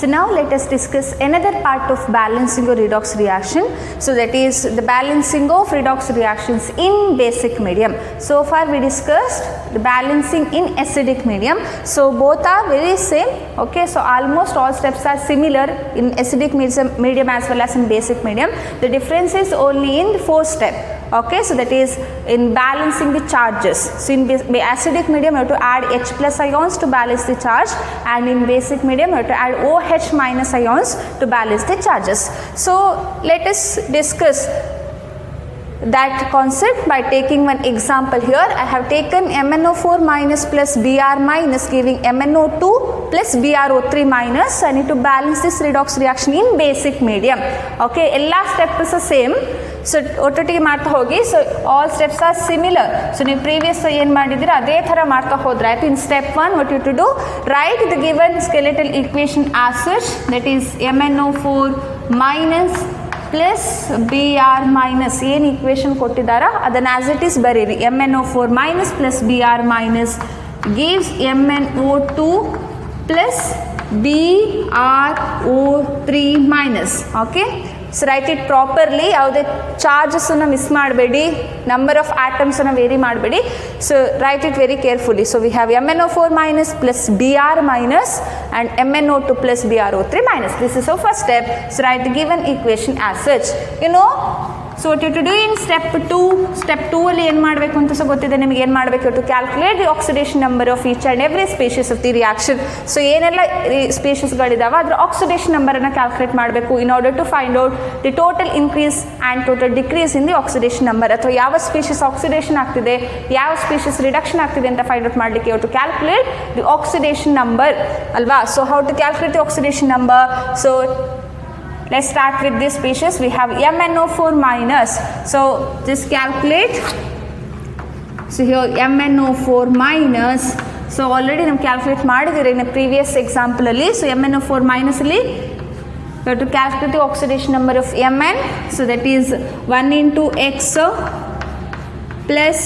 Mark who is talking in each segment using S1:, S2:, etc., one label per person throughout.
S1: So now let us discuss another part of balancing or redox reaction. So that is the balancing of redox reactions in basic medium. So far we discussed the balancing in acidic medium. So both are very same. Okay, so almost all steps are similar in acidic medium as well as in basic medium. The difference is only in the fourth step. Okay, so that is in balancing the charges. So in acidic medium you have to add H plus ions to balance the charge, and in basic medium you have to add OH minus ions to balance the charges. So let us discuss that concept by taking one example here. I have taken MnO4 minus plus Br minus giving MnO2 plus BrO3 minus. I need to balance this redox reaction in basic medium. Okay, ella step is the same. So ಒಟ್ಟೊಟ್ಟಿಗೆ ಮಾಡ್ತಾ ಹೋಗಿ. So all steps are similar. So ನೀವು previous ಏನು ಮಾಡಿದ್ದೀರಾ ಅದೇ ಥರ ಮಾಡ್ತಾ ಹೋದ್ರೆ ಆಯ್ತು. In step 1 what you to do, right the given skeletal equation as such, that is MnO4 minus plus Br minus ಏನು ಈಕ್ವೇಷನ್ ಕೊಟ್ಟಿದ್ದಾರಾ ಅದನ್ನು ಆಸ್ ಇಟ್ ಈಸ್ ಬರೀರಿ. MnO4 minus plus Br minus gives MnO2 plus BrO3 minus. Okay, so write it properly. ಯಾವುದೇ ಚಾರ್ಜಸನ್ನು miss ಮಾಡಬೇಡಿ, number of ಆಟಮ್ಸನ್ನು very ಮಾಡಬೇಡಿ. So write it very carefully. So we have MnO4 minus plus Br minus and MnO2 plus BrO3 minus. This is our first step. So write the given equation as such. You know, so what you have to do in step 2, step 2 ಅಲ್ಲಿ ಏನು ಮಾಡಬೇಕು ಅಂತ so ಗೊತ್ತಿದೆ ನಿಮಗೆ. ಏನು ಮಾಡಬೇಕು to calculate the oxidation number of each and every species of the reaction. So ಏನೆಲ್ಲ ಸ್ಪೀಷೀಸ್ಗಳಿದಾವೆ ಅದರ ಆಕ್ಸಿಡೇಷನ್ ನಂಬರನ್ನು ಕ್ಯಾಲ್ಕುಲೇಟ್ ಮಾಡಬೇಕು in order to find out the total increase and total decrease in the oxidation number. ಅಥವಾ ಯಾವ species oxidation ಆಗ್ತಿದೆ, ಯಾವ species reduction ಆಗ್ತಿದೆ ಅಂತ ಫೈಂಡ್ ಔಟ್ ಮಾಡಲಿಕ್ಕೆ to calculate the oxidation number ಅಲ್ವಾ. So how to calculate the oxidation number? So let's start with this species. We have MnO4 minus. So just calculate. So here MnO4 minus. So already we calculate ಮಾಡಿದಿರಿ in a previous example ಅಲ್ಲಿ. So MnO4 minus ಅಲ್ಲಿ we have to calculate the oxidation number of Mn. So that is 1 into X plus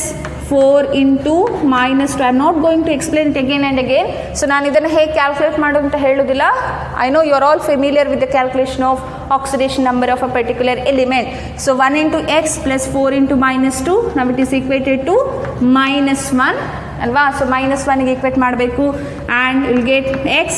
S1: 4 into minus 2. I am not going to explain it again and again. So ನಾನು ಇದನ್ನು ಹೇಗೆ calculate ಮಾಡೋದು ಅಂತ ಹೇಳೋದಿಲ್ಲ. I know you are all familiar with the calculation of oxidation number of a particular element. So 1 into X plus 4 into minus 2. Now it is equated to minus 1 ಅಲ್ವಾ. So minus 1ಗೆ equate ಮಾಡಬೇಕು and you will get X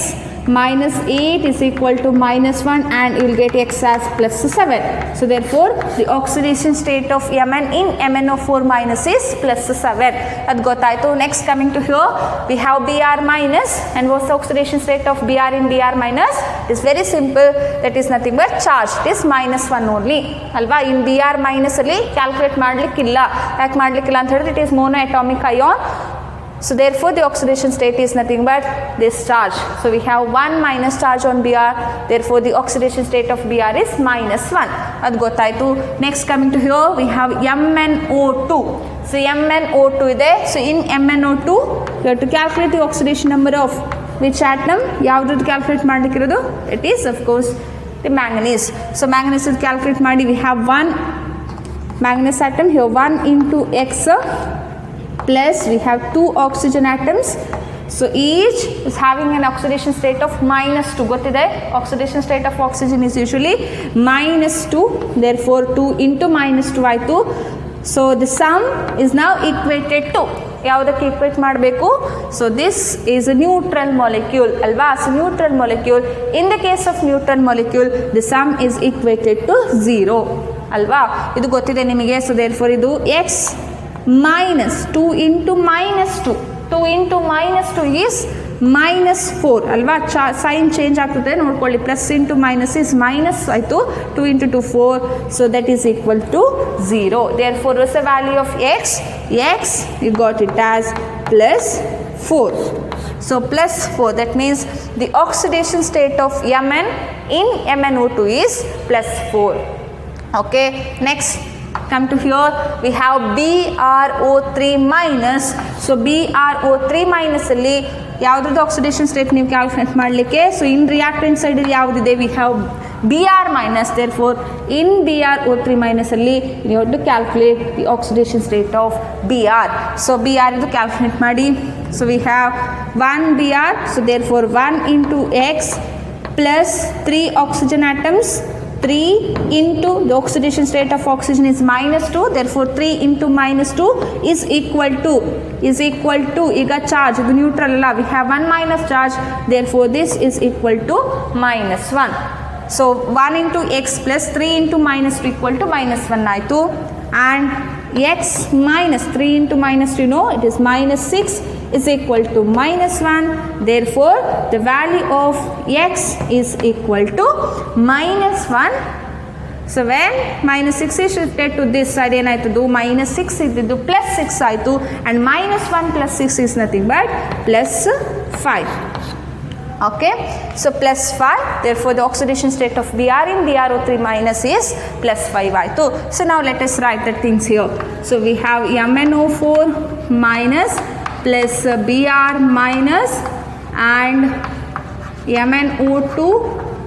S1: minus 8 is equal to minus 1 and you will get X as plus 7. So therefore the oxidation state of Mn in MnO4 minus is plus 7. ಅದು ಗೊತ್ತಾಯಿತು. Next coming to here we have Br minus, and what's the oxidation state of Br in Br minus? It is very simple, that is nothing but charge. It is minus 1 only ಅಲ್ವಾ. ಇನ್ Br minus ಅಲ್ಲಿ calculate ಮಾಡಲಿಕ್ಕಿಲ್ಲ. ಯಾಕೆ ಮಾಡಲಿಕ್ಕಿಲ್ಲ ಅಂತ ಹೇಳಿದ್ರೆ it is monoatomic ion. So therefore the oxidation state is nothing but this charge. So we have 1 minus charge on Br, therefore the oxidation state of Br is minus 1. ಅದು ಗೊತ್ತಾಯಿತು. Next coming to here we have MnO2. So MnO2 ಇದೆ. So in MnO2 you have to calculate the oxidation number of which atom? ಯಾವುದ್ರದ್ದು calculate ಮಾಡಲಿಕ್ಕಿರೋದು? It is of course the manganese. So manganese calculate ಮಾಡಿ we have 1 manganese atom here, 1 into X plus we have 2 oxygen atoms. So each is having an oxidation state of minus 2. ಗೊತ್ತಿದೆ, oxidation state of oxygen is usually minus 2. Therefore 2 into minus 2 ಆಯಿತು. So the sum is now equated to ಯಾವುದಕ್ಕೆ equate ಮಾಡಬೇಕು? So this is a neutral molecule ಅಲ್ವಾ. So neutral molecule, in the case of neutral molecule the sum is equated to 0 ಅಲ್ವಾ. ಇದು ಗೊತ್ತಿದೆ ನಿಮಗೆ. So therefore ಇದು X minus 2 into minus 2. 2 into minus 2 is minus 4 ಅಲ್ವಾ. Sign change ಆಗ್ತದೆ ನೋಡ್ಕೊಳ್ಳಿ. Plus into minus is minus ಆಯಿತು. 2 into 2 4. So that is equal to 0. Therefore was the value of X you got it as plus 4. So plus 4, that means the oxidation state of Mn in MnO2 is plus 4. Okay, next come to here we have BrO3 minus. So BrO3 minus ಅಲ್ಲಿ ಯಾವುದ್ರದ್ದು oxidation state ನೀವು calculate ಮಾಡಲಿಕ್ಕೆ? So in reactant side ಯಾವುದಿದೆ? V have Br minus. Therefore in BrO3 minus ಅಲ್ಲಿ you have to calculate the oxidation state of Br. So Br ಇದು calculate ಮಾಡಿ. So we have 1 Br. So therefore 1 into X plus 3 oxygen atoms. 3 into the oxidation state of oxygen is -2, therefore 3 into -2 is equal to ಈಗ charge ಇದು neutral ಅಲ್ಲ, we have 1 minus charge, therefore this is equal to -1. so 1 into x plus 3 into -2 equal to -1 ಆಯಿತು. and x minus 3 into -2, you know, it is -6 is equal to -1, therefore the value of x is equal to -1. so when -6 is shifted to this side ಏನಾಯ್ತದು -6 ಇದ್ದಿದ್ದು +6 ಆಯಿತು, and -1 plus 6 is nothing but +5. okay, so +5, therefore the oxidation state of Br in BrO3 minus is +5 ಆಯಿತು. so now let us write the things here. so we have MnO4 minus plus Br minus and MnO2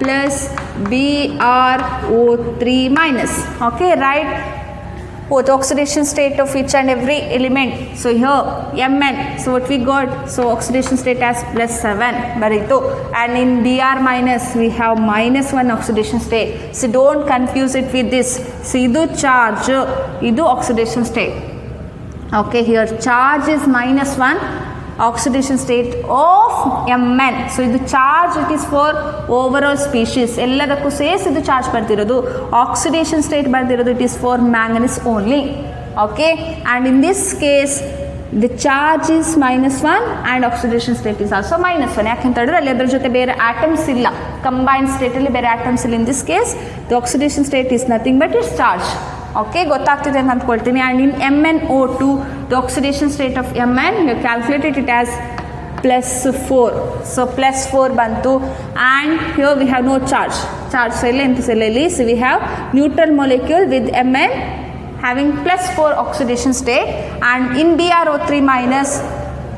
S1: plus BrO3 minus. okay, right, both oxidation state of each and every element. so here Mn, so what we got, so oxidation state as +7 baritu, and in Br minus we have -1 oxidation state. so don't confuse it with this. so idu charge, idu oxidation state. okay, here charge is -1, oxidation state of Mn. so ಇದು charge, it is for overall species, ಎಲ್ಲದಕ್ಕೂ ಸೇರಿಸಿ ಇದು charge ಬರ್ತಿರೋದು. oxidation state ಬರ್ತಿರೋದು it is for manganese only. okay, and in this case the charge is -1 and oxidation state is also -1. ಯಾಕೆಂತ ಹೇಳಿದ್ರೆ ಅಲ್ಲಿ ಅದರ ಜೊತೆ ಬೇರೆ ಆಟಮ್ಸ್ ಇಲ್ಲ, ಕಂಬೈನ್ಡ್ ಸ್ಟೇಟಲ್ಲಿ ಬೇರೆ ಆಟಮ್ಸ್ ಇಲ್ಲ. in this case the oxidation state is nothing but its charge. okay, ಗೊತ್ತಾಗ್ತಿದೆ ಅಂತ ಅಂದ್ಕೊಳ್ತೀನಿ. and in MnO2 the oxidation state of Mn, you calculated it as +4, so +4 bantu, and here we have no charge, so ಇಲ್ಲಿ so we have neutral molecule with Mn having +4 oxidation state, and in BrO3 minus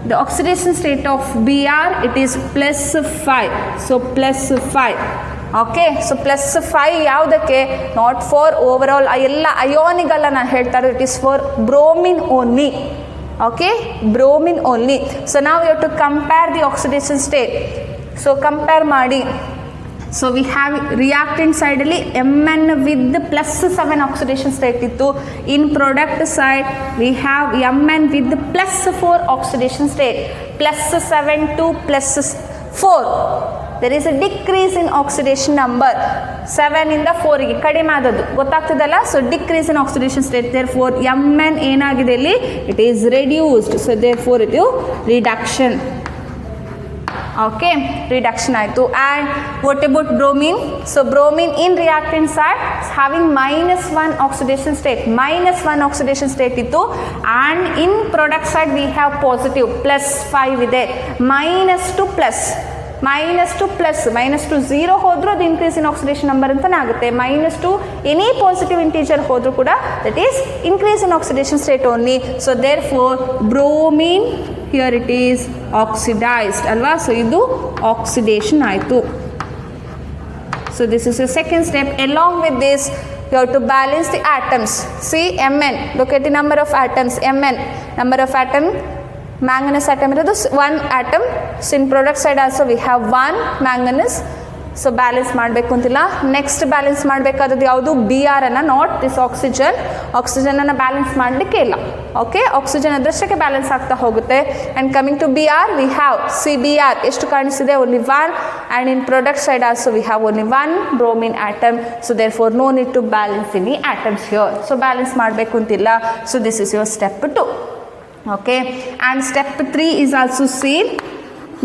S1: the oxidation state of Br it is +5, so +5. okay, so +5 ಯಾವುದಕ್ಕೆ, not for overall ಎಲ್ಲ ಅಯೋನಿಗಲ್ಲ ನಾನು ಹೇಳ್ತಾ ಇರೋದು, it is for bromine only. okay, bromine only. so now you have to compare the oxidation state. so compare ಮಾಡಿ. so we have reactant side ಅಲ್ಲಿ Mn with +7 oxidation state ಇತ್ತು. in product side we have Mn with +4 oxidation state. +7 to +4, there is a decrease in oxidation number. 7 ಇಂದ 4 ಗೆ ಕಡಿಮೆ ಆದದ್ದು ಗೊತ್ತಾಗ್ತದಲ್ಲ. So decrease in oxidation state, therefore Mn ಏನಾಗಿದೆ ಇಲ್ಲಿ, it is reduced, so therefore it is reduction. okay, reduction ಆಯಿತು. and what about bromine? so bromine in reactant side is having -1 oxidation state, -1 oxidation state ಇತ್ತು, and in product side we have positive +5 ಇದೆ, -2 plus -0 ಹೋದರೂ ಅದು increase in oxidation number ಅಂತಲೇ ಆಗುತ್ತೆ. -2 any positive integer ಹೋದರೂ ಕೂಡ that is increase in oxidation state only. So therefore bromine here it is oxidised ಅಲ್ವಾ. ಸೊ ಇದು ಆಕ್ಸಿಡೇಷನ್ ಆಯಿತು. So this is the second step. Along with this you have to balance the atoms. see Mn, look at the number of atoms. Mn, number of atom, manganese atom ಇರೋದು 1 atom. so in product side also we have 1 manganese. So balance ಮಾಡಬೇಕು ಅಂತಿಲ್ಲ. Next balance ಮಾಡಬೇಕಾದದ್ದು ಯಾವುದು, Br ಅನ್ನು, not this ಆಕ್ಸಿಜನನ್ನು balance ಮಾಡಲಿಕ್ಕೆ ಇಲ್ಲ. Okay, oxygen ಅದರಷ್ಟಕ್ಕೆ balance ಆಗ್ತಾ ಹೋಗುತ್ತೆ. And coming to Br we have Br ಎಷ್ಟು ಕಾಣಿಸಿದೆ, only 1. And in product side also we have only 1 bromine atom. So therefore no need to balance any atoms here. So balance ಮಾಡಬೇಕು ಅಂತಿಲ್ಲ. So this is your step 2. Okay, and step 3 is also same.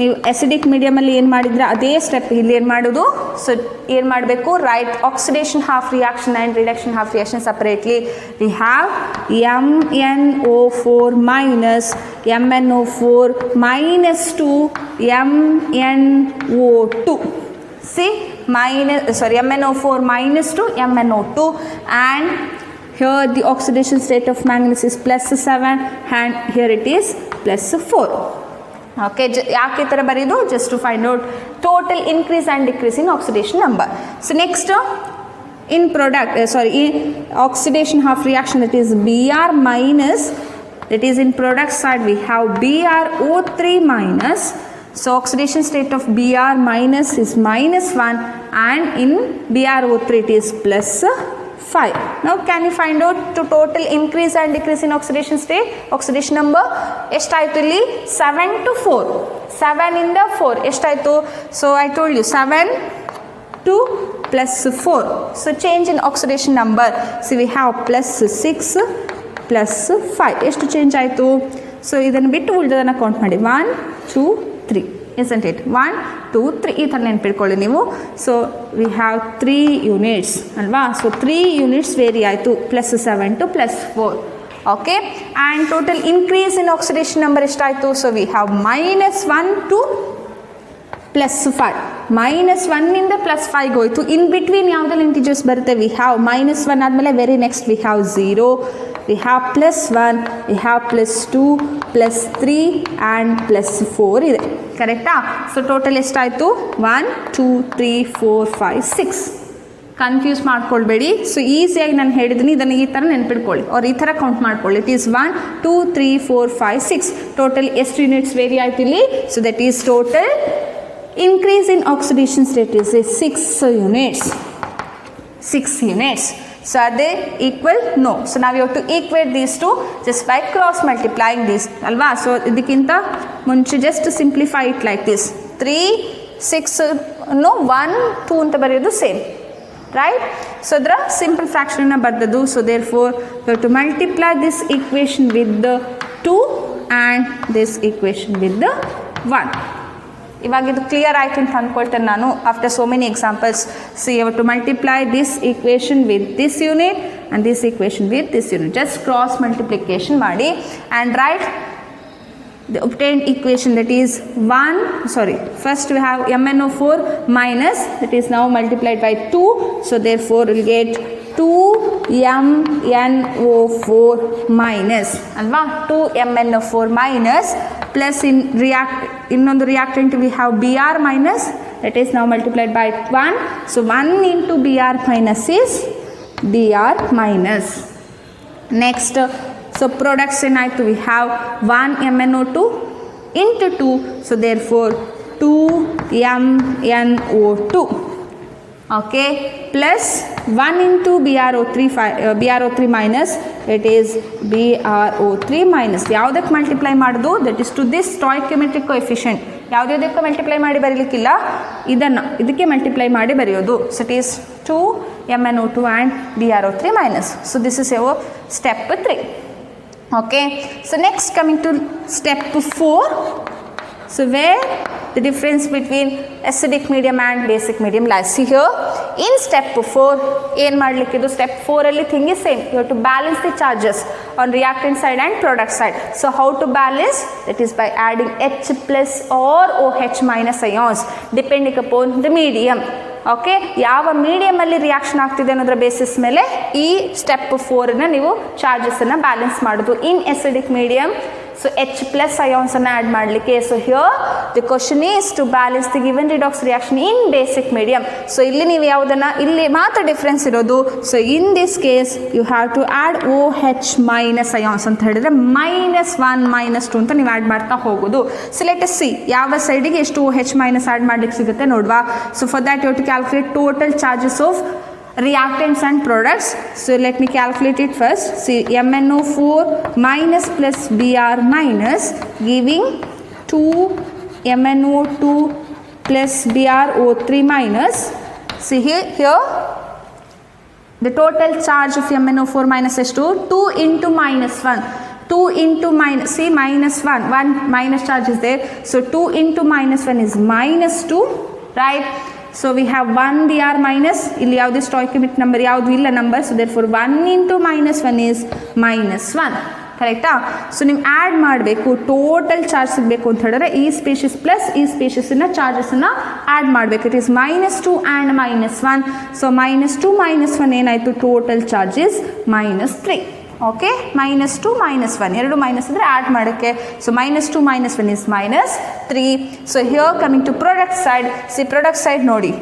S1: ನೀವು acidic ಮೀಡಿಯಮಲ್ಲಿ ಏನು ಮಾಡಿದ್ರೆ ಅದೇ step ಇಲ್ಲಿ ಏನು ಮಾಡೋದು. ಸೊ ಏನು ಮಾಡಬೇಕು, right oxidation half reaction and reduction half reaction separately. We have MnO4 minus MnO4 minus 2 MnO2. see MnO4 minus 2 MnO2, and here the oxidation state of manganese is +7 and here it is +4. Okay, ಯಾಕೆ ಈ ಥರ ಬರೀದು, just to find out total increase and decrease in oxidation number. So next in oxidation half reaction, that is Br minus, that is in product side we have BrO3 minus So oxidation state of Br minus is -1 and in BrO3 it is +5. Now can you find out to total increase and decrease in oxidation state? Oxidation number ಎಷ್ಟಾಯಿತು ಇಲ್ಲಿ 7 to 4. 7 ಇಂದ 4 ಎಷ್ಟಾಯಿತು? So I told you 7 to +4. So change in oxidation number. So we have +6 +5. ಎಷ್ಟು change ಆಯಿತು? So ಇದನ್ನು ಬಿಟ್ಟು ಉಳಿದದನ್ನು count ಮಾಡಿ 1 2 3 isn't it? 1 2 3 ಈ ಥರ ನೆನ್ಪಿಟ್ಕೊಳ್ಳಿ ನೀವು. ಸೊ ವಿ ಹ್ಯಾವ್ 3 ಯೂನಿಟ್ಸ್ ಅಲ್ವಾ? ಸೊ 3 ಯೂನಿಟ್ಸ್ ವೇರಿ ಆಯಿತು +7 to +4. Okay, and total increase in oxidation number ಎಷ್ಟಾಯಿತು? So we have -1 to +5. -1 ಇಂದ +5 ಹೋಯಿತು. ಇನ್ ಬಿಟ್ವೀನ್ ಯಾವುದೆಲ್ಲ ಇಂಟಿಜರ್ಸ್ ಬರುತ್ತೆ? ವಿ ಹ್ಯಾವ್ -1 ಆದಮೇಲೆ very next we have 0, we have +1, we have +2, +3 and +4 ಇದೆ. ಕರೆಕ್ಟಾ? ಸೊ ಟೋಟಲ್ ಎಷ್ಟಾಯಿತು? 1 2 3 4 5 6. ಕನ್ಫ್ಯೂಸ್ ಮಾಡ್ಕೊಳ್ಬೇಡಿ. ಸೊ ಈಸಿಯಾಗಿ ನಾನು ಹೇಳಿದ್ದೀನಿ, ಇದನ್ನು ಈ ಥರ ನೆನ್ಪಿಟ್ಕೊಳ್ಳಿ ಅವ್ರು ಈ ಥರ ಕೌಂಟ್ ಮಾಡ್ಕೊಳ್ಳಿ. It is 1 2 3 4 5 6. ಟೋಟಲ್ ಎಷ್ಟು ಯೂನಿಟ್ಸ್ ವೇರಿ ಆಯ್ತು ಇಲ್ಲಿ? So that is total increase in oxidation state is 6 units. 6 units. So are they equal? No. So now you have to equate these two just by cross multiplying these. Alva? So idikkinta munche just to simplify it like this. 3 6 no 1 2 anta bariyodu same. Right? So adra simple fraction na bardadu. So therefore you have to multiply this equation with the 2 and this equation with the 1. ಇವಾಗ ಇದು clear ಆಯಿತು ಅಂತ ಅಂದ್ಕೊಳ್ತೇನೆ ನಾನು. After so many examples, so you have to multiply this equation with this unit and this equation with this unit. Just cross multiplication ಮಾಡಿ and write the obtained equation, that is first we have MnO4 minus, that is now multiplied by 2, so therefore we will get 2MnO4 minus alva, 2MnO4 minus plus ಇನ್ನೊಂದು reactant we have Br minus, that is now multiplied by 1, so 1 into Br minus is Br minus. Next, so products ಏನಾಯಿತು? we have 1 MnO2 into 2, so therefore 2MnO2, okay, plus 1 into BrO3 minus, it is BrO3 minus. ಯಾವುದಕ್ಕೆ multiply ಮಾಡೋದು? That is to this stoichiometric coefficient. ಯಾವುದಕ್ಕೆ multiply ಮಾಡಿ ಬರೀಲಿಕ್ಕಿಲ್ಲ, ಇದಕ್ಕೆ multiply ಮಾಡಿ ಬರೆಯೋದು. So it is 2MnO2 and BrO3 minus. So this is our step 3. Okay, so next coming to step 4, so where the difference between acidic medium and basic medium lies. See here in step 4 ಏನು ಮಾಡಲಿಕ್ಕಿದು? step 4 ಅಲ್ಲಿ thing is same, you have to balance the charges on reactant side and product side. So how to balance? That is by adding H plus or OH minus ions depending upon the medium. Okay, ಯಾವ ಮೀಡಿಯಮಲ್ಲಿ reaction ಆಗ್ತಿದೆ ಅನ್ನೋದ್ರ basis ಮೇಲೆ ಈ step 4ನ ನೀವು ಚಾರ್ಜಸನ್ನು balance ಮಾಡೋದು. In acidic medium, so H plus ಅಯಾನ್ಸನ್ನು add ಮಾಡಲಿಕ್ಕೆ. So here the question is to balance the given redox reaction in basic medium. So ಇಲ್ಲಿ ನೀವು ಯಾವುದನ್ನು, ಇಲ್ಲಿ ಮಾತ್ರ ಡಿಫ್ರೆನ್ಸ್ ಇರೋದು. So in this case you have to add OH minus ions ಅಂತ ಹೇಳಿದ್ರೆ -1 -2 ಅಂತ ನೀವು ಆ್ಯಡ್ ಮಾಡ್ತಾ ಹೋಗೋದು. ಸೊ ಲೆಟ್ ಅಸ್ ಸಿ ಯಾವ ಸೈಡಿಗೆ ಎಷ್ಟು OH ಮೈನಸ್ ಆ್ಯಡ್ ಮಾಡ್ಲಿಕ್ಕೆ ಸಿಗುತ್ತೆ ನೋಡುವ. So for that you have to calculate total charges of reactants and products. So let me calculate it first. See, MnO4 minus plus Br minus giving 2MnO2 plus BrO3 minus. See here the total charge of MnO4 minus is 2 into -1. 2 into -1, 1 minus charge is there. So 2 into -1 is -2, right? So we have 1 Br minus, ಇಲ್ಲಿ ಯಾವುದೇ stoichiometric number ಯಾವುದು ಇಲ್ಲ number. So therefore 1 into -1 is -1. ಕರೆಕ್ಟಾ? So ನೀವು add ಮಾಡಬೇಕು, total charge ಸಿಗಬೇಕು ಅಂತ ಹೇಳಿದ್ರೆ ಈ ಸ್ಪೀಷೀಸ್ ಪ್ಲಸ್ ಈ ಸ್ಪೀಷೀಸಿನ ಚಾರ್ಜಸನ್ನು ಆ್ಯಡ್ ಮಾಡಬೇಕು. It is -2 and -1. ಸೊ -2 -1 ಏನಾಯಿತು? Total charge is -3. ಓಕೆ, -2 -1 ಎರಡು ಮೈನಸ್ ಅಂದರೆ ಆ್ಯಡ್ ಮಾಡೋಕ್ಕೆ. So -2 -1 is -3. So here coming to product side. See product side ನೋಡಿ,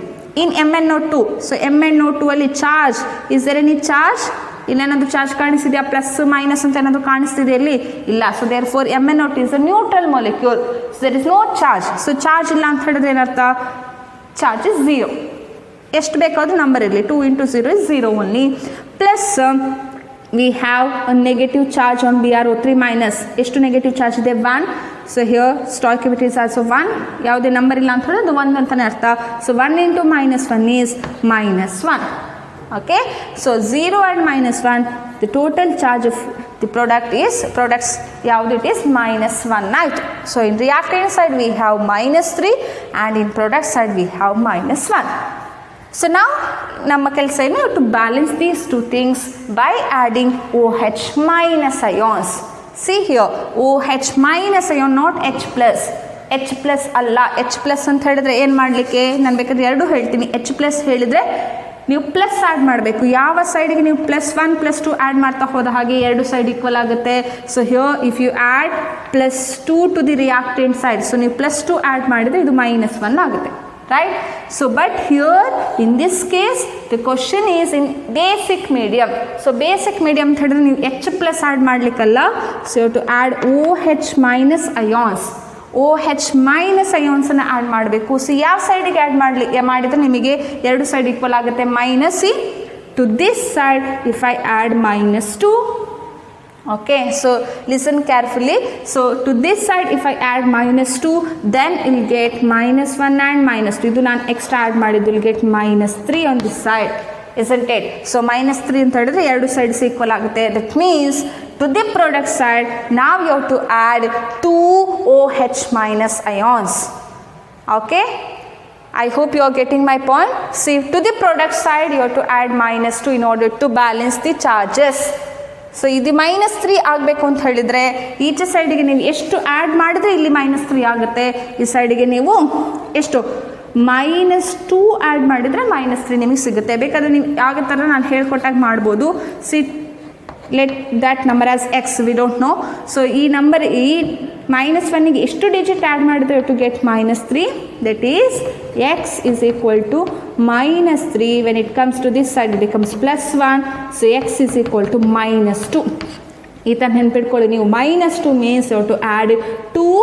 S1: ಇನ್ MnO2, ಸೊ MnO2 ಅಲ್ಲಿ charge, is there any charge? ಇಲ್ಲೇನಾದರೂ charge ಕಾಣಿಸ್ತಿದೆಯಾ plus minus ಅಂತ ಏನಾದರೂ ಕಾಣಿಸ್ತಿದೆ ಇಲ್ಲಿ ಇಲ್ಲ. So therefore MnO is a neutral molecule. So there is no charge. So charge ಇಲ್ಲ ಅಂತ ಹೇಳಿದ್ರೆ ಏನರ್ಥ? Charge is 0. ಎಷ್ಟು ಬೇಕಾದರೂ ನಂಬರ್ ಇರಲಿ, 2 × 0 is 0 only. Plus we have a negative charge on BrO3 minus. ಎಷ್ಟು ನೆಗೆಟಿವ್ ಚಾರ್ಜ್ ಇದೆ? 1. So here stoichiometry is also 1. ಯಾವುದೇ ನಂಬರ್ ಇಲ್ಲ ಅಂತ ಹೇಳಿದ್ರೆ ಅದು 1 ಅಂತಲೇ ಅರ್ಥ. So 1 × -1 is -1. Okay, so 0 and -1, the total charge of the products ಯಾವುದು? it is -1 ಆಯಿತು. So in reactant side we have -3 and in product side we have -1. So now ನಮ್ಮ ಕೆಲಸ ಏನು? to balance these two things by adding OH minus ions. See here, OH minus ion, not H plus. H plus ಅಲ್ಲ. H plus ಅಂತ ಹೇಳಿದ್ರೆ ಏನು ಮಾಡಲಿಕ್ಕೆ? ನಾನು ಬೇಕಾದ್ರೆ ಎರಡು ಹೇಳ್ತೀನಿ. H plus ಹೇಳಿದರೆ ನೀವು ಪ್ಲಸ್ ಆ್ಯಡ್ ಮಾಡಬೇಕು. ಯಾವ ಸೈಡಿಗೆ ನೀವು +1 +2 ಆ್ಯಡ್ ಮಾಡ್ತಾ ಹೋದ ಹಾಗೆ ಎರಡು ಸೈಡ್ ಈಕ್ವಲ್ ಆಗುತ್ತೆ. So here if you add +2 to the reactant side, so ನೀವು +2 ಆ್ಯಡ್ ಮಾಡಿದರೆ ಇದು -1 ಆಗುತ್ತೆ. Right? So but here in this case the question is in basic medium. So basic medium ಅಂತ ಹೇಳಿದ್ರೆ ನೀವು H+ ಆ್ಯಡ್ ಮಾಡಲಿಕ್ಕಲ್ಲ. So you to add OH minus ions. OH minus ions ಅನ್ನು add ಮಾಡಬೇಕು. ಸೊ ಯಾವ ಸೈಡಿಗೆ ಆ್ಯಡ್ ಮಾಡಿದರೆ ನಿಮಗೆ ಎರಡು ಸೈಡ್ ಈಕ್ವಲ್ ಆಗುತ್ತೆ? -C to this side if I add -2. Okay, so listen carefully. So to this side if I add -2, then it will get -1 and -2. ಇದು ನಾನು ಎಕ್ಸ್ಟ್ರಾ ಆ್ಯಡ್ ಮಾಡಿದ್ದು, will get -3 on this side, isn't it? So -3 ಅಂತ ಹೇಳಿದ್ರೆ ಎರಡು sides equal ಆಗುತ್ತೆ. That means to the product side now you have to add 2 OH minus ions. Okay, I hope you are getting my point. See, to the product side you have to add -2 in order to balance the charges. So ಇದು -3 ಆಗಬೇಕು ಅಂತ ಹೇಳಿದರೆ ಈಚೆ ಸೈಡಿಗೆ ನೀವು ಎಷ್ಟು add ಮಾಡಿದ್ರೆ ಇಲ್ಲಿ -3 ಆಗುತ್ತೆ. ಈ ಸೈಡಿಗೆ ನೀವು ಎಷ್ಟು -2 ಆ್ಯಡ್ ಮಾಡಿದರೆ -3 ನಿಮಗೆ ಸಿಗುತ್ತೆ. ಬೇಕಾದರೆ ನೀವು ಯಾವ ಥರ ನಾನು ಹೇಳ್ಕೊಟ್ಟಾಗ ಮಾಡ್ಬೋದು. See let that number as X, we don't know. So ಈ ನಂಬರ್ ಈ -1ಗೆ ಎಷ್ಟು ಡಿಜಿಟ್ ಆ್ಯಡ್ ಮಾಡಿದ್ರೆ to get -3, that is X is equal to -3. when it comes to this side it becomes +1. so X is equal to -2. ಈ ಥರ ನೆನ್ಪಿಟ್ಕೊಳ್ಳಿ ನೀವು. -2 means you have to add 2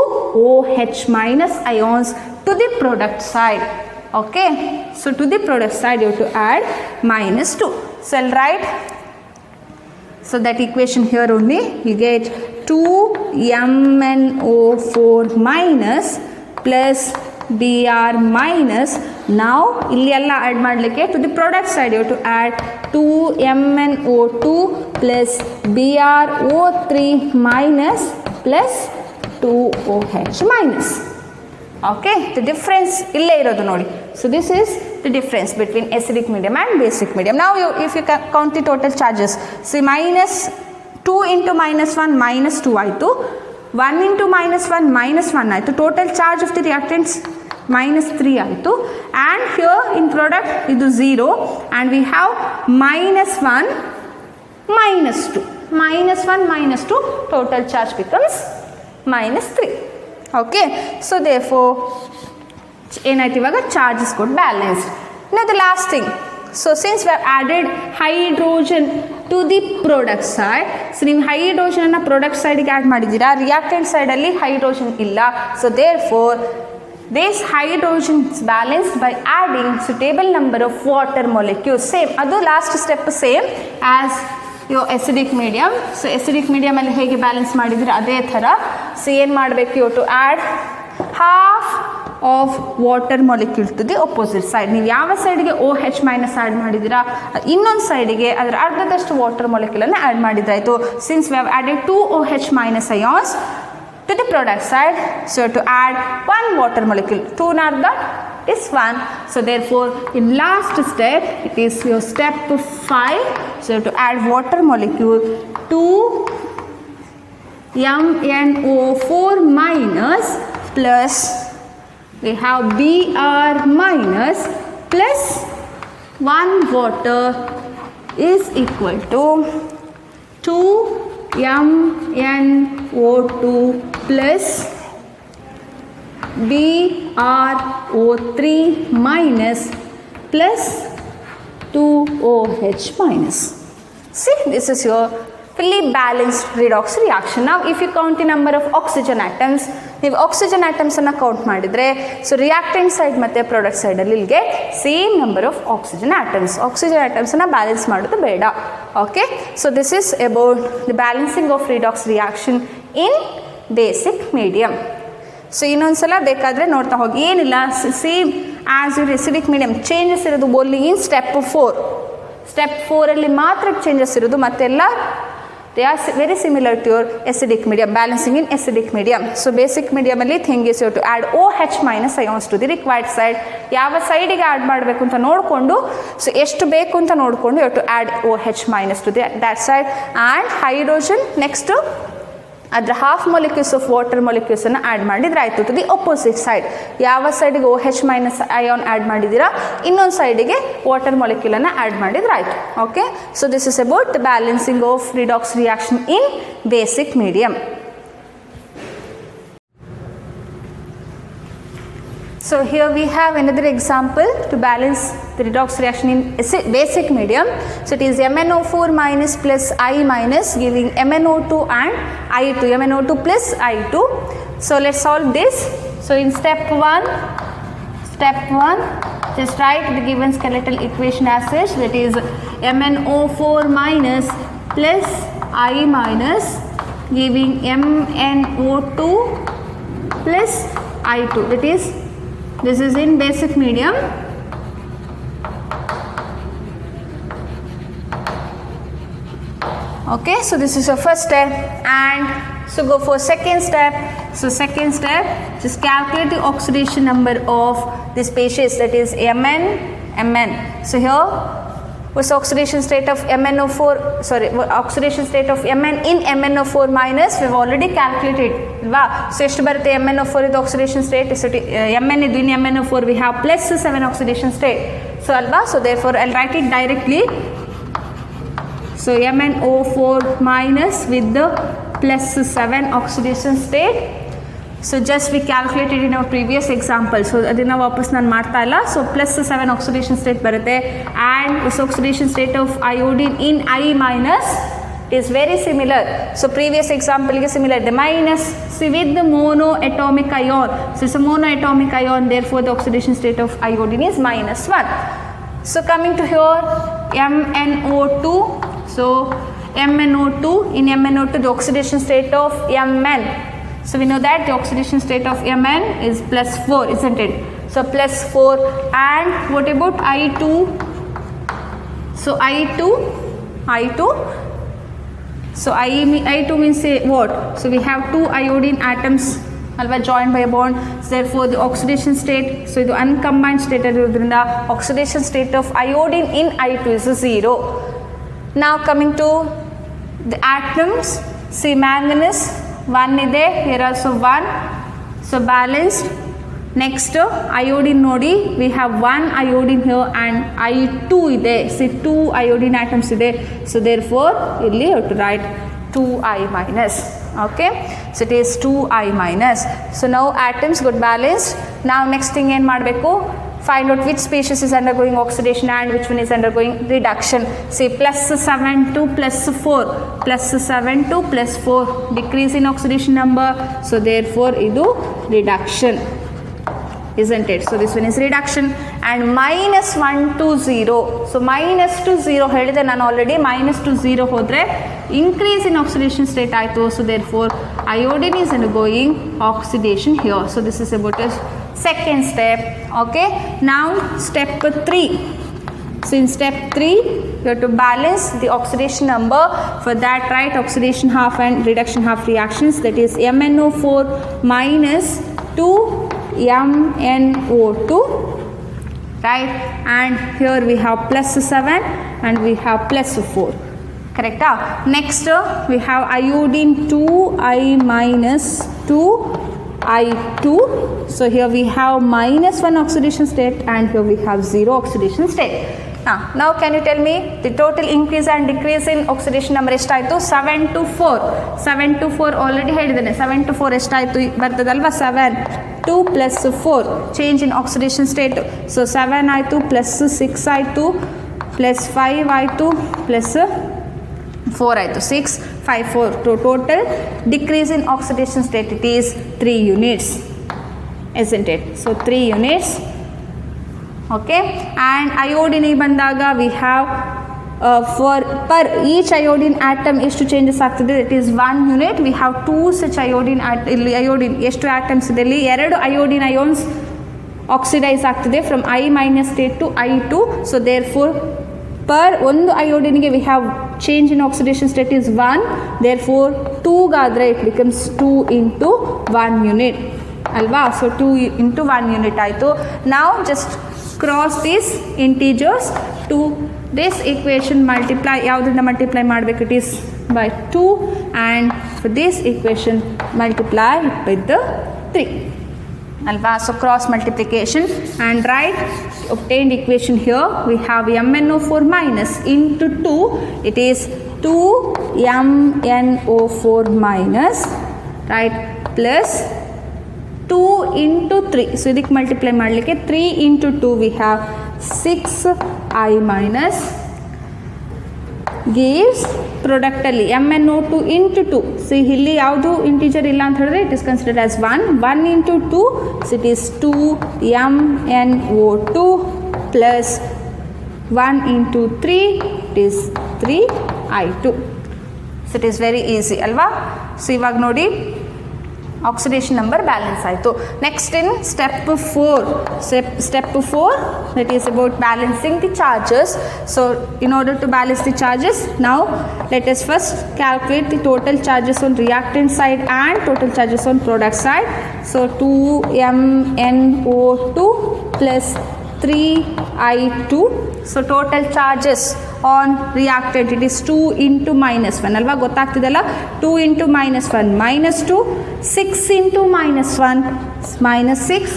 S1: OH minus ions to the product side. Okay, so to the product side you have to add -2. so I'll write, so that equation here only you get 2MnO4 minus plus Br minus. now ಇಲ್ಲಿ ಎಲ್ಲ add ಮಾಡಲಿಕ್ಕೆ to the product side you have to add 2MnO2 plus BrO3 minus plus 2OH minus. Okay, the difference ಇಲ್ಲೇ ಇರೋದು ನೋಡಿ. so this is the difference between acidic medium and basic medium. now if you count the total charges, see -2 into -1 -2 ಆಯಿತು, 1 into -1 -1 ಆಯಿತು. Total charge of the reactants -3 ಆಯಿತು. And here in product ಇದು 0 and we have -1 -2. -1 -2 total charge becomes -3. Okay, so therefore ಏನಾಯ್ತು ಇವಾಗ? Charges got balanced. now the last thing, so since we have added hydrogen to the product side, so ನೀವು ಹೈಡ್ರೋಜನ್ನ product ಸೈಡ್ಗೆ add ಮಾಡಿದ್ದೀರಾ, reactant ಸೈಡಲ್ಲಿ hydrogen ಇಲ್ಲ. So therefore this hydrogen is balanced by adding suitable number of water molecules. same, ಅದು last step same as your acidic medium. So acidic medium ಅಲ್ಲಿ ಹೇಗೆ balance ಮಾಡಿದರೆ ಅದೇ ಥರ. ಸೊ ಏನು ಮಾಡಬೇಕು? you have to add half of water molecule to the opposite side. ನೀವು ಯಾವ ಸೈಡ್ಗೆ OH ಮೈನಸ್ ಆ್ಯಡ್ ಮಾಡಿದ್ದೀರಾ ಇನ್ನೊಂದು ಸೈಡಿಗೆ ಅದರ ಅರ್ಧದಷ್ಟು ವಾಟರ್ ಮಾಲಿಕ್ಯೂಲನ್ನು ಆ್ಯಡ್ ಮಾಡಿದ್ರಾಯಿತು. Since we have added 2 OH minus ions to the product side, so to add 1 water molecule. 2 not that is 1. so therefore in last step it is your step 5. so to add water molecule 2 MnO4 minus plus we have Br minus plus 1 water is equal to 2 MnO2 plus BrO3 minus plus 2OH minus. See, this is your fully balanced redox reaction. Now if you count the number of oxygen atoms, ನೀವು oxygen ಆಟಮ್ಸನ್ನು count ಮಾಡಿದರೆ so reactant side ಮತ್ತು product ಸೈಡಲ್ಲಿ ಇಲ್ಲಿಗೆ same number of oxygen ಆಟಮ್ಸನ್ನು balance ಮಾಡೋದು ಬೇಡ. Okay, so this is about the balancing of redox reaction in basic medium. So ಇನ್ನೊಂದು ಸಲ ಬೇಕಾದರೆ ನೋಡ್ತಾ ಹೋಗಿ, ಏನಿಲ್ಲ, same as your acidic medium changes ಇರೋದು ಓನ್ಲಿ ಇನ್ ಸ್ಟೆಪ್ 4 ಮಾತ್ರ ಚೇಂಜಸ್ ಇರೋದು, ಮತ್ತೆಲ್ಲ they are very similar to your acidic medium, balancing in acidic medium. So basic medium ಅಲ್ಲಿ thing is you have to add OH minus ions to the required side. ಯಾವ ಸೈಡಿಗೆ add ಮಾಡಬೇಕು ಅಂತ ನೋಡಿಕೊಂಡು, so ಎಷ್ಟು ಬೇಕು ಅಂತ ನೋಡಿಕೊಂಡು you have to add OH minus to that side, and hydrogen next to ಅದರ ಹಾಫ್ ಮೊಲಿಕ್ಯೂಲ್ಸ್ ಆಫ್ ವಾಟರ್ ಮೊಲಿಕ್ಯೂಲ್ಸನ್ನು ಆ್ಯಡ್ ಮಾಡಿದರೆ ಆಯಿತು. ಟು ದಿ ಅಪೋಸಿಟ್ ಸೈಡ್, ಯಾವ ಸೈಡಿಗೆ OH ಮೈನಸ್ ಅಯಾನ್ ಆ್ಯಡ್ ಮಾಡಿದ್ದೀರಾ ಇನ್ನೊಂದು ಸೈಡಿಗೆ ವಾಟರ್ ಮೊಲಿಕ್ಯೂಲನ್ನು ಆ್ಯಡ್ ಮಾಡಿದರೆ ಆಯಿತು. Okay, so this is about the balancing of redox reaction in basic medium. So here we have another example to balance the redox reaction in basic medium. So it is MnO4 minus plus I minus giving MnO2 and I2, MnO2 plus I2. So let's solve this. So in step 1, just write the given skeletal equation as such, that is MnO4 minus plus I minus giving MnO2 plus I2, that is this is in basic medium. Okay, so this is your first step, and so go for second step. So second step, just calculate the oxidation number of this species, that is Mn. So here was oxidation state of oxidation state of Mn in MnO4 minus we have already calculated alva. So ಎಷ್ಟು ಬರುತ್ತೆ MnO4 ಇದು oxidation state, so Mn ಇದು in MnO4 we have plus 7 oxidation state, so alva, so therefore I'll write it directly. So MnO4 minus with the plus 7 oxidation state. So just we calculated in our previous example, so adina ವಾಪಸ್ ನಾನು ಮಾಡ್ತಾ ಇಲ್ಲ. So plus 7 oxidation state ಬರುತ್ತೆ, and this oxidation state of iodine in I minus is very similar. So previous example is similar, the minus with the monoatomic ion. So it's a monoatomic ion, therefore the oxidation state of iodine is -1. So coming to here MnO2, so MnO2, in MnO2 the oxidation state of Mn. So we know that the oxidation state of Mn is +4, isn't it? So +4, and what about I2? So I2, so I2 means say what? So we have 2 iodine atoms alva joined by a bond, so therefore the oxidation state, so the uncombined state irodrinda oxidation state of iodine in I2 is 0. Now coming to the atoms, see manganese 1 ಇದೆ, here also 1, so balanced. Next iodine ನೋಡಿ, we have 1 iodine here and I2 ಇದೆ, see 2 iodine atoms ಇದೆ, so therefore ಇಲ್ಲಿ you have to write 2I minus. Okay, so it is 2I minus. So now atoms got balanced. Now next thing ಏನು ಮಾಡಬೇಕು, find out which species is undergoing oxidation and which one is undergoing reduction. See +7 to +4, +7 to +4, decrease in oxidation number, so therefore idu reduction, isn't it? So this one is reduction. And -1 to 0, so -2 0 ಹೇಳಿದೆ ನಾನು already, -2 0 ಹೋದರೆ increase in oxidation state ಆಯಿತು, so therefore iodine is undergoing oxidation here. So this is about a second step. Okay, now step 3. So in step 3 you have to balance the oxidation number. For that write oxidation half and reduction half reactions, that is MnO4 minus 2 MnO2, right? And here we have +7 and we have +4, correct? Next we have iodine 2I minus 2I2, so here we have -1 oxidation state and here we have 0 oxidation state. Now can you tell me the total increase and decrease in oxidation number ಎಷ್ಟಾಯಿತು? 7 to 4, 7 to 4 already ಹೇಳಿದ್ದೇನೆ, 7 to 4 ಎಷ್ಟಾಯಿತು ಬರ್ತದಲ್ವಾ, 7 2 + 4 change in oxidation state, so 7 ಆಯಿತು +6 ಆಯಿತು +5 ಆಯಿತು 4 ಆಯಿತು 6 5 4 to total decrease in oxidation state it is 3 units, isn't it? So 3 units. Okay, and iodine ಬಂದಾಗ we have for per each iodine atom ಎಷ್ಟು changes ಆಗ್ತದೆ, it is 1 unit. We have 2 such iodine ಇಲ್ಲಿ iodine ಎಷ್ಟು atoms ಇದೆ ಇಲ್ಲಿ 2 iodine ions oxidise ಆಗ್ತದೆ from I- state to I2. So therefore per ಒಂದು iodine we have change in oxidation state is 1, therefore 2 Godrej it becomes 2 into 1 unit ಅಲ್ವಾ. So 2 into 1 unit ಆಯಿತು. now just cross these integers to this equation, multiply ಯಾವುದರಿಂದ multiply ಮಾಡಬೇಕು, it is by 2, and for this equation multiply with the 3 alva. So cross multiplication and write obtained equation here. We have MnO4 minus into 2, it is 2MnO4 minus, right, plus 2 into 3. So idik multiply ಮಾಡಲಿಕ್ಕೆ 3 into 2 we have 6I minus gives product ಅಲ್ಲಿ MnO2 into 2. So ಇಲ್ಲಿ ಯಾವುದು integer ಇಲ್ಲ ಅಂತ ಹೇಳಿದ್ರೆ it is considered as 1 into 2, so it is 2MnO2 plus 1 into 3, it is 3I2. so it is very easy ಅಲ್ವಾ. So ಇವಾಗ ನೋಡಿ oxidation number balance ಆಯಿತು. Next in step 4 that is about balancing the charges. So in order to balance the charges, now let us first calculate the total charges on reactant side and total charges on product side. So 2MnO2 plus 3I2. So total charges on reactant it is 2 into minus 1 ಅಲ್ವಾ, ಗೊತ್ತಾಗ್ತಿದೆಲ್ಲ. 2 into minus 1 minus 2, 6 into minus 1 minus 6.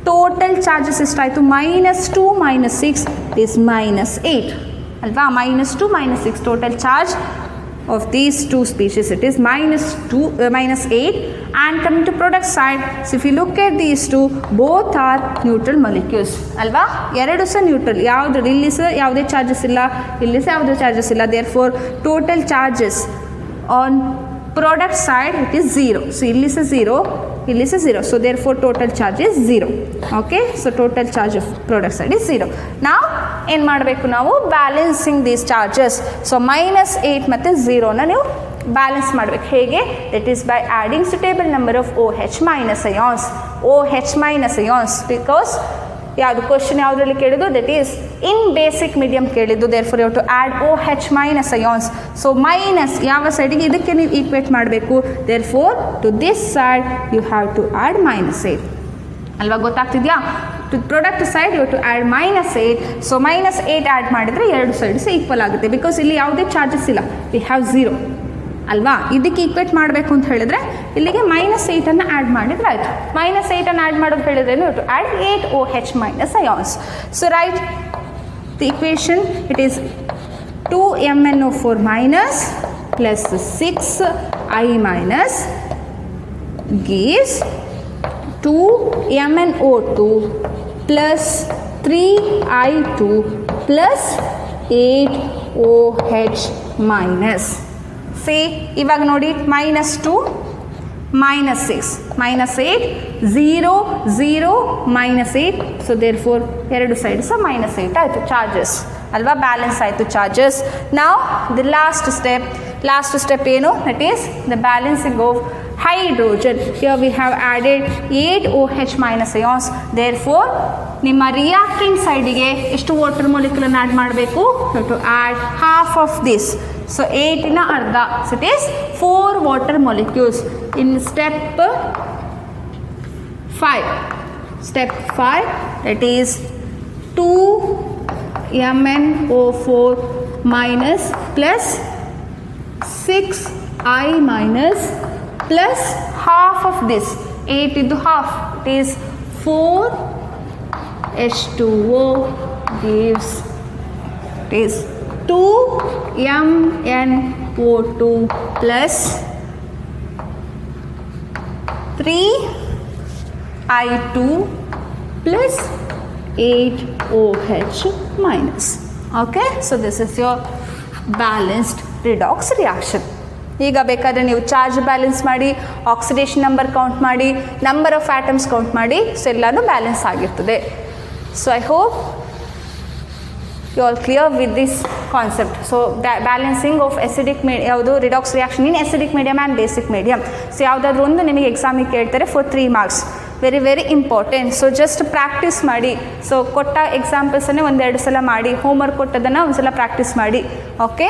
S1: Total charges ಎಷ್ಟಾಯಿತು, -2 -6 is -8 ಅಲ್ವಾ. -2 -6 total charge of these two species, it is -8. and coming to product side, so if you look at these two, both are neutral molecules ಅಲ್ವಾ. ಎರಡು ಸಹ neutral, ಯಾವುದು ಇಲ್ಲಿ ಸಹ ಯಾವುದೇ charges ಇಲ್ಲ, ಇಲ್ಲಿ ಸಹ ಯಾವುದೇ ಚಾರ್ಜಸ್ ಇಲ್ಲ. therefore total charges on product side it is 0. so ಇಲ್ಲಿ ಸಹ 0, ಇಲ್ಲಿ ಸಹ 0. so therefore total charge is 0. okay, so total charge of product side is 0. now ಏನು ಮಾಡಬೇಕು ನಾವು, ಬ್ಯಾಲೆನ್ಸಿಂಗ್ ದೀಸ್ ಚಾರ್ಜಸ್. ಸೊ -8 ಮತ್ತು 0ನ ನೀವು ಬ್ಯಾಲೆನ್ಸ್ ಮಾಡಬೇಕು. ಹೇಗೆ, that is by adding suitable number of OH minus ions. OH minus ions because ಯಾವುದು question ಯಾವುದರಲ್ಲಿ ಕೇಳಿದ್ದು, that is in basic medium ಕೇಳಿದ್ದು. therefore you have to add OH minus ions. So minus ಯಾವ ಸೈಡಿಗೆ ಇದಕ್ಕೆ ನೀವು ಈಕ್ವೇಟ್ ಮಾಡಬೇಕು. therefore to this side you have to add -8 ಅಲ್ವಾ, ಗೊತ್ತಾಗ್ತಿದ್ಯಾ. To product side you to add -8. So -8 add ಮಾಡಿದರೆ ಎರಡು ಸೈಡ್ಸ್ ಈಕ್ವಲ್ ಆಗುತ್ತೆ, ಬಿಕಾಸ್ ಇಲ್ಲಿ ಯಾವುದೇ ಚಾರ್ಜಸ್ ಇಲ್ಲ, ವಿ ಹ್ಯಾವ್ 0 ಅಲ್ವಾ. ಇದಕ್ಕೆ ಈಕ್ವೇಟ್ ಮಾಡಬೇಕು ಅಂತ ಹೇಳಿದ್ರೆ ಇಲ್ಲಿಗೆ -8 ಆ್ಯಡ್ ಮಾಡಿದ್ರೆ ಆಯಿತು. -8 ಆ್ಯಡ್ ಮಾಡೋದು ಹೇಳಿದ್ರೆ you to add 8 OH minus ions. So write the equation, it is 2MnO4 minus plus 6I minus gives 2MnO2 plus 3I2 plus 8OH minus. See, ಇವಾಗ ನೋಡಿ -2 -6 -8 0 0 -8. ಸೊ therefore ಎರಡು ಸೈಡ್ ಸಹ -8 ಆಯಿತು ಚಾರ್ಜಸ್ ಅಲ್ವಾ, ಬ್ಯಾಲೆನ್ಸ್ ಆಯಿತು charges. ನಾವು the last step ಏನು, that is the balancing of hydrogen. Here we have added 8 OH minus ions. therefore ನಿಮ್ಮ ರಿಯಾಕ್ಟೆಂಟ್ ಸೈಡಿಗೆ ಎಷ್ಟು ವಾಟರ್ ಮಾಲಿಕ್ಯೂಲ್ ಆ್ಯಡ್ ಮಾಡಬೇಕು, to add half of this. So 8ನ ಅರ್ಧ, so it is 4 water molecules. In step 5 that is 2MnO4 minus plus 6I minus plus half of this, 8 into half, it is 4H2O gives, it is 2MnO2 plus 3I2 plus 8OH minus. okay, so this is your balanced redox reaction. ಈಗ ಬೇಕಾದರೆ ನೀವು charge balance ಮಾಡಿ, oxidation number count ಮಾಡಿ, number of atoms count ಮಾಡಿ, so ಎಲ್ಲನೂ balance ಆಗಿರ್ತದೆ. So I hope you all clear with this concept. So balancing of acidic ಯಾವುದು redox reaction in acidic medium and basic medium. So ಯಾವುದಾದ್ರೂ ಒಂದು ನಿಮಗೆ ಎಕ್ಸಾಮಿಗೆ ಕೇಳ್ತಾರೆ for 3 marks. Very very important. So just practice ಮಾಡಿ. So ಕೊಟ್ಟ ಎಕ್ಸಾಂಪಲ್ಸನ್ನೇ 1-2 ಸಲ ಮಾಡಿ, ಹೋಮ್ವರ್ಕ್ ಕೊಟ್ಟದನ್ನು ಒಂದು ಸಲ ಪ್ರಾಕ್ಟೀಸ್ ಮಾಡಿ. Okay,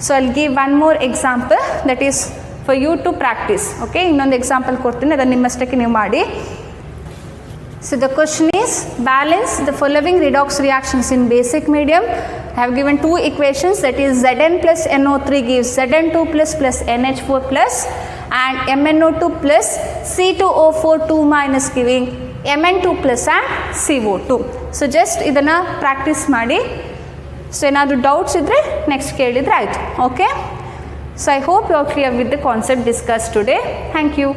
S1: so I'll give one more example that is for you to practice. Okay, ಇನ್ನೊಂದು ಎಕ್ಸಾಂಪಲ್ ಕೊಡ್ತೀನಿ, ಅದನ್ನು ನಿಮ್ಮಷ್ಟಕ್ಕೆ ನೀವು ಮಾಡಿ. So the question is, balance the following redox reactions in basic medium. I have given 2 equations, that is Zn plus NO3 gives Zn2 plus NH4 plus and MnO2 plus C2O4 2 minus giving Mn2 plus and CO2. So just ಇದನ್ನು practice ಮಾಡಿ. So ಏನಾದರೂ doubts ಇದ್ದರೆ next ಕೇಳಿದರೆ ಆಯಿತು. Okay, so I hope you are clear with the concept discuss today. Thank you.